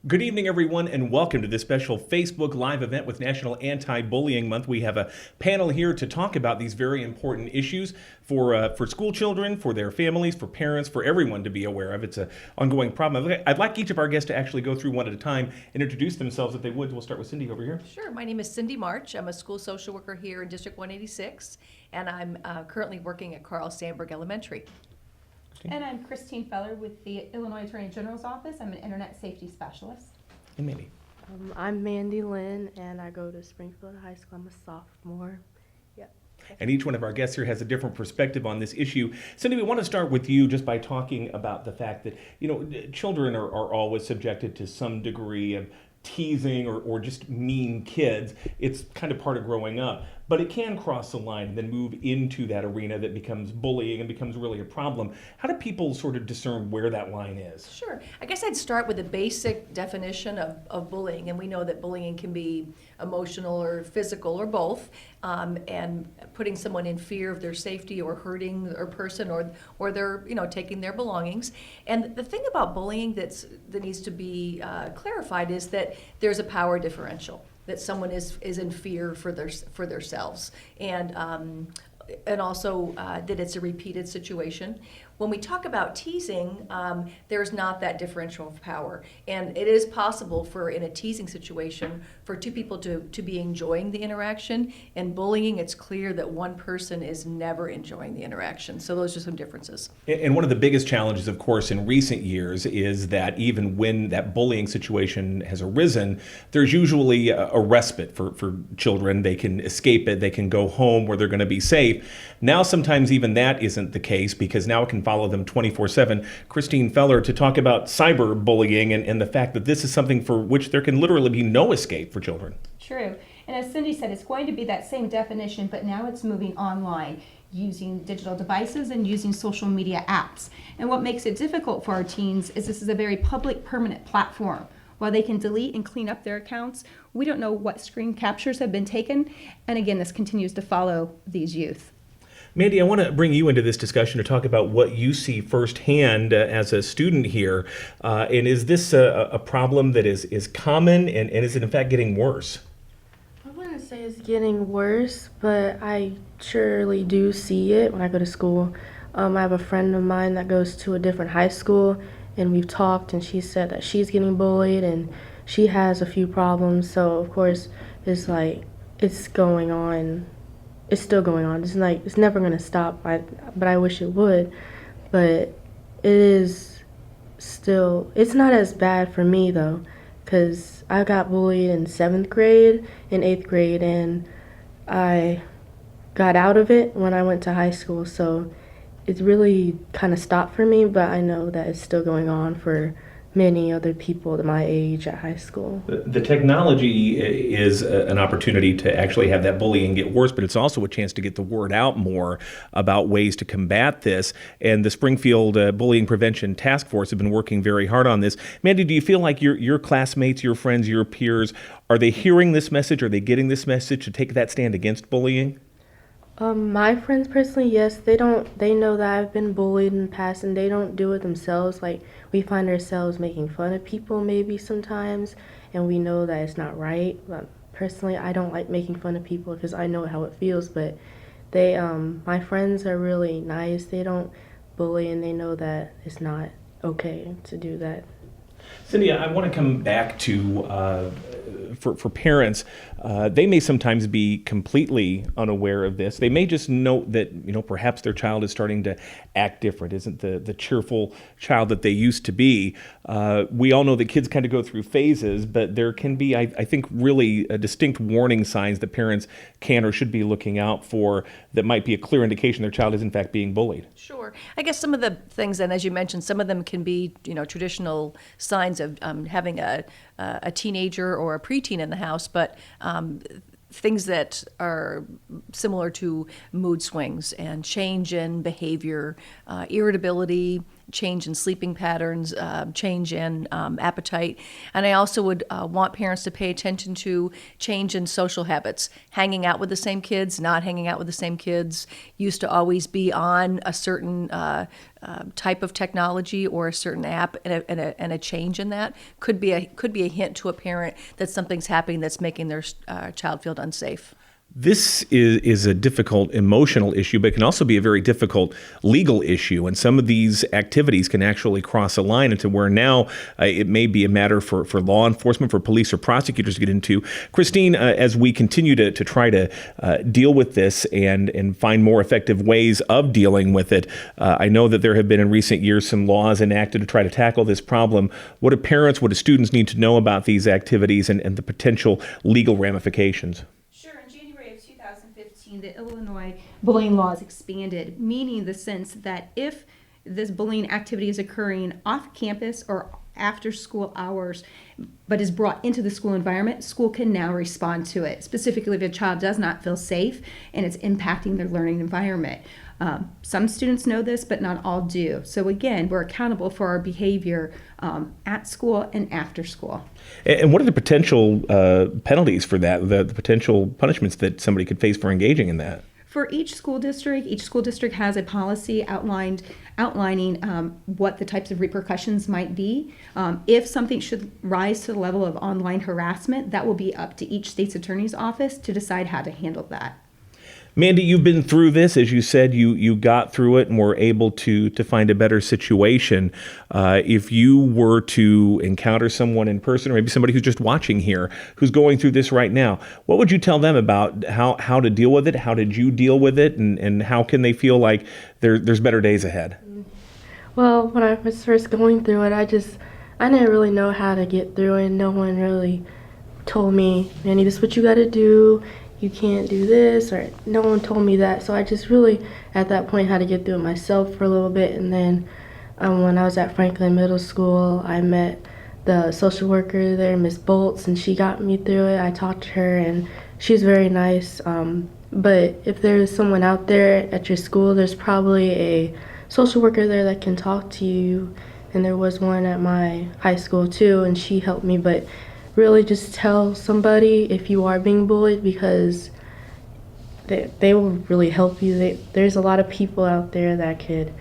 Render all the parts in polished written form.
Good evening, everyone, and welcome to this special Facebook Live event with National Anti-Bullying Month. We have a panel here to talk about these very important issues for school children, for their families, for parents, for everyone to be aware of. It's an ongoing problem. I'd like each of our guests to actually go through one at a time and introduce themselves if they would. We'll start with Cindy over here. Sure. My name is Cindy March. I'm a school social worker here in District 186, and I'm currently working at Carl Sandburg Elementary. And I'm Christine Feller with the Illinois Attorney General's Office. I'm an Internet Safety Specialist. And Mandy. I'm Mandy Lynn, and I go to Springfield High School. I'm a sophomore. Yep. And each one of our guests here has a different perspective on this issue. Cindy, we want to start with you just by talking about the fact that, children are always subjected to some degree of teasing or just mean kids. It's kind of part of growing up. But it can cross the line and then move into that arena that becomes bullying and becomes really a problem. How do people sort of discern where that line is? Sure. I guess I'd start with the basic definition of bullying, and we know that bullying can be emotional or physical or both, and putting someone in fear of their safety or hurting a person or they're taking their belongings. And the thing about bullying that needs to be clarified is that there's a power differential, that someone is in fear for themselves, and also that it's a repeated situation. When we talk about teasing, there's not that differential of power, and it is possible in a teasing situation for two people to be enjoying the interaction. And bullying, it's clear that one person is never enjoying the interaction. So those are some differences. And one of the biggest challenges, of course, in recent years is that even when that bullying situation has arisen, there's usually a respite for children. They can escape it. They can go home where they're going to be safe. Now, sometimes even that isn't the case, because now it can follow them 24/7. Christine Feller, to talk about cyberbullying and the fact that this is something for which there can literally be no escape for children. True. And as Cindy said, it's going to be that same definition, but now it's moving online, using digital devices and using social media apps. And what makes it difficult for our teens is this is a very public, permanent platform. While they can delete and clean up their accounts, we don't know what screen captures have been taken. And again, this continues to follow these youth. Mandy, I want to bring you into this discussion to talk about what you see firsthand as a student here. And is this a problem that is common, and is it in fact getting worse? I wouldn't say it's getting worse, but I surely do see it when I go to school. I have a friend of mine that goes to a different high school, and we've talked, and she said that she's getting bullied, and she has a few problems. So of course, it's going on. It's still going on. It's never going to stop. But I wish it would. But it is still. It's not as bad for me though, because I got bullied in 7th grade and 8th grade, and I got out of it when I went to high school. So it's really kind of stopped for me. But I know that it's still going on for many other people at my age at high school. The technology is an opportunity to actually have that bullying get worse, but it's also a chance to get the word out more about ways to combat this. And the Springfield Bullying Prevention Task Force have been working very hard on this. Mandy, do you feel like your classmates, your friends, your peers, are they hearing this message? Are they getting this message to take that stand against bullying? My friends personally, yes, they know that I've been bullied in the past, and they don't do it themselves. Like, we find ourselves making fun of people maybe sometimes, and we know that it's not right. But personally, I don't like making fun of people because I know how it feels, but my friends are really nice. They don't bully, and they know that it's not okay to do that. Cindy, I want to come back to for parents. They may sometimes be completely unaware of this. They may just note that perhaps their child is starting to act different, isn't the cheerful child that they used to be. We all know that kids kind of go through phases, but there can be, I think, really distinct warning signs that parents can or should be looking out for that might be a clear indication their child is in fact being bullied. Sure. I guess some of the things, and as you mentioned, some of them can be traditional signs of having a teenager or a preteen in the house, but things that are similar to mood swings and change in behavior, irritability, change in sleeping patterns, change in appetite. And I also would want parents to pay attention to change in social habits, hanging out with the same kids, not hanging out with the same kids, used to always be on a certain type of technology or a certain app, and a change in that could be a hint to a parent that something's happening that's making their child feel unsafe. This is a difficult emotional issue, but it can also be a very difficult legal issue. And some of these activities can actually cross a line into where now it may be a matter for law enforcement, for police or prosecutors to get into. Christine, as we continue to try to deal with this and find more effective ways of dealing with it, I know that there have been in recent years some laws enacted to try to tackle this problem. What do parents, what do students need to know about these activities and the potential legal ramifications? The Illinois bullying laws expanded, meaning the sense that if this bullying activity is occurring off campus or after school hours, but is brought into the school environment, school can now respond to it, specifically if a child does not feel safe and it's impacting their learning environment. Some students know this, but not all do. So again, we're accountable for our behavior at school and after school. And what are the potential penalties for that, the potential punishments that somebody could face for engaging in that? For each school district has a policy outlining what the types of repercussions might be. If something should rise to the level of online harassment, that will be up to each state's attorney's office to decide how to handle that. Mandy, you've been through this. As you said, you got through it and were able to find a better situation. If you were to encounter someone in person, or maybe somebody who's just watching here, who's going through this right now, what would you tell them about how to deal with it? How did you deal with it? And how can they feel like there's better days ahead? Well, when I was first going through it, I didn't really know how to get through it. No one really told me, Manny, this is what you got to do. You can't do this, or no one told me that. So I just really, at that point, had to get through it myself for a little bit. And then when I was at Franklin Middle School, I met the social worker there, Miss Bolts, and she got me through it. I talked to her, and she's very nice. But if there's someone out there at your school, there's probably a social worker there that can talk to you. And there was one at my high school too, and she helped me. But really just tell somebody if you are being bullied, because they will really help you. There's a lot of people out there that could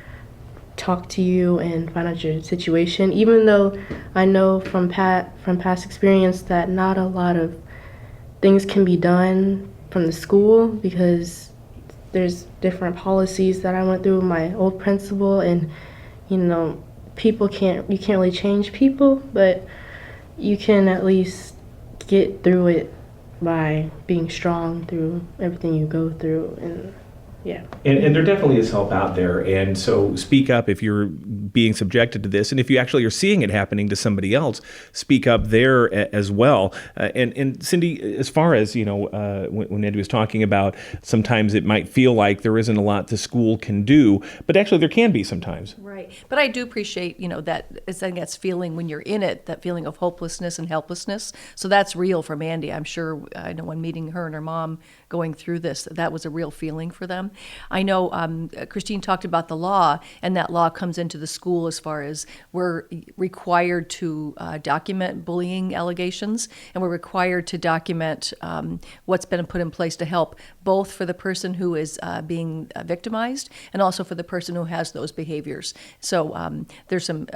talk to you and find out your situation, even though I know from past experience that not a lot of things can be done from the school, because there's different policies that I went through with my old principal, and you can't really change people, but you can at least get through it by being strong through everything you go through. And yeah. And there definitely is help out there. And so speak up if you're being subjected to this. And if you actually are seeing it happening to somebody else, speak up there as well. And Cindy, as far as, when Andy was talking about sometimes it might feel like there isn't a lot the school can do, but actually there can be sometimes. Right. But I do appreciate, that's feeling when you're in it, that feeling of hopelessness and helplessness. So that's real for Mandy. I'm sure, I know when meeting her and her mom going through this, that was a real feeling for them. I know Christine talked about the law, and that law comes into the school as far as we're required to document bullying allegations, and we're required to document what's been put in place to help both for the person who is being victimized and also for the person who has those behaviors. So there's some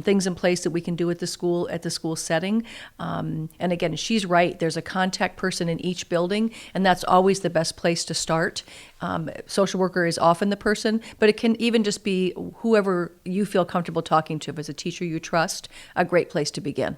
things in place that we can do at the school setting. And again, she's right. There's a contact person in each building, and that's always the best place to start. Social worker is often the person, but it can even just be whoever you feel comfortable talking to. If it's a teacher you trust, a great place to begin.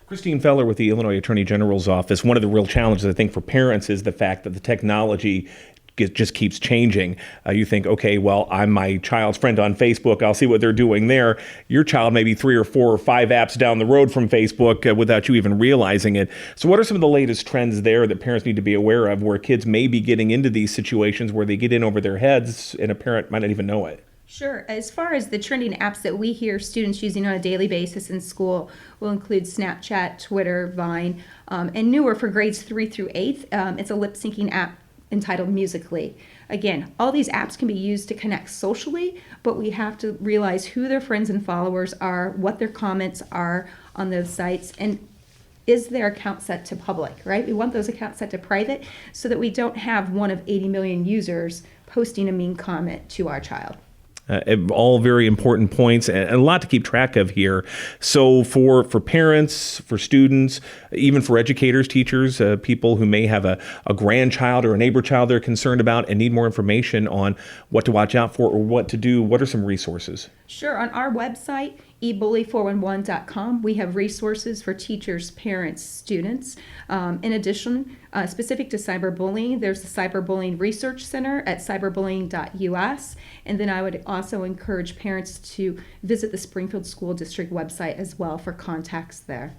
Christine Feller with the Illinois Attorney General's office. One of the real challenges, I think, for parents is the fact that the technology just keeps changing. You think, okay, well, I'm my child's friend on Facebook. I'll see what they're doing there. Your child may be 3 or 4 or 5 apps down the road from Facebook without you even realizing it. So what are some of the latest trends there that parents need to be aware of, where kids may be getting into these situations where they get in over their heads and a parent might not even know it? Sure. As far as the trending apps that we hear students using on a daily basis in school will include Snapchat, Twitter, Vine, and newer for grades 3 through 8th. It's a lip syncing app entitled Musical.ly. Again, all these apps can be used to connect socially, but we have to realize who their friends and followers are, what their comments are on those sites, and is their account set to public, right? We want those accounts set to private so that we don't have one of 80 million users posting a mean comment to our child. All very important points and a lot to keep track of here. So for parents, for students, even for educators, teachers, people who may have a grandchild or a neighbor child they're concerned about and need more information on what to watch out for or what to do, what are some resources? Sure. On our website, ebully411.com, we have resources for teachers, parents, students. In addition, specific to cyberbullying, there's the Cyberbullying Research Center at cyberbullying.us. And then I would also encourage parents to visit the Springfield School District website as well for contacts there.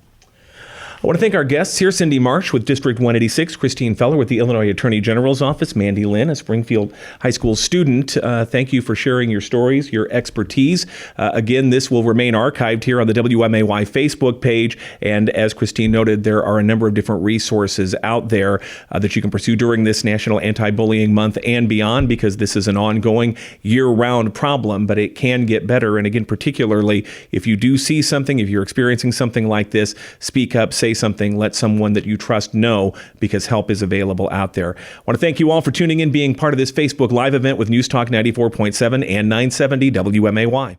I want to thank our guests here, Cindy Marsh with District 186, Christine Feller with the Illinois Attorney General's Office, Mandy Lynn, a Springfield High School student. Thank you for sharing your stories, your expertise. Again, this will remain archived here on the WMAY Facebook page. And as Christine noted, there are a number of different resources out there that you can pursue during this National Anti-Bullying Month and beyond, because this is an ongoing year-round problem, but it can get better. And again, particularly if you do see something, if you're experiencing something like this, speak up, say something, let someone that you trust know, because help is available out there. I want to thank you all for tuning in, being part of this Facebook Live event with News Talk 94.7 and 970 WMAY.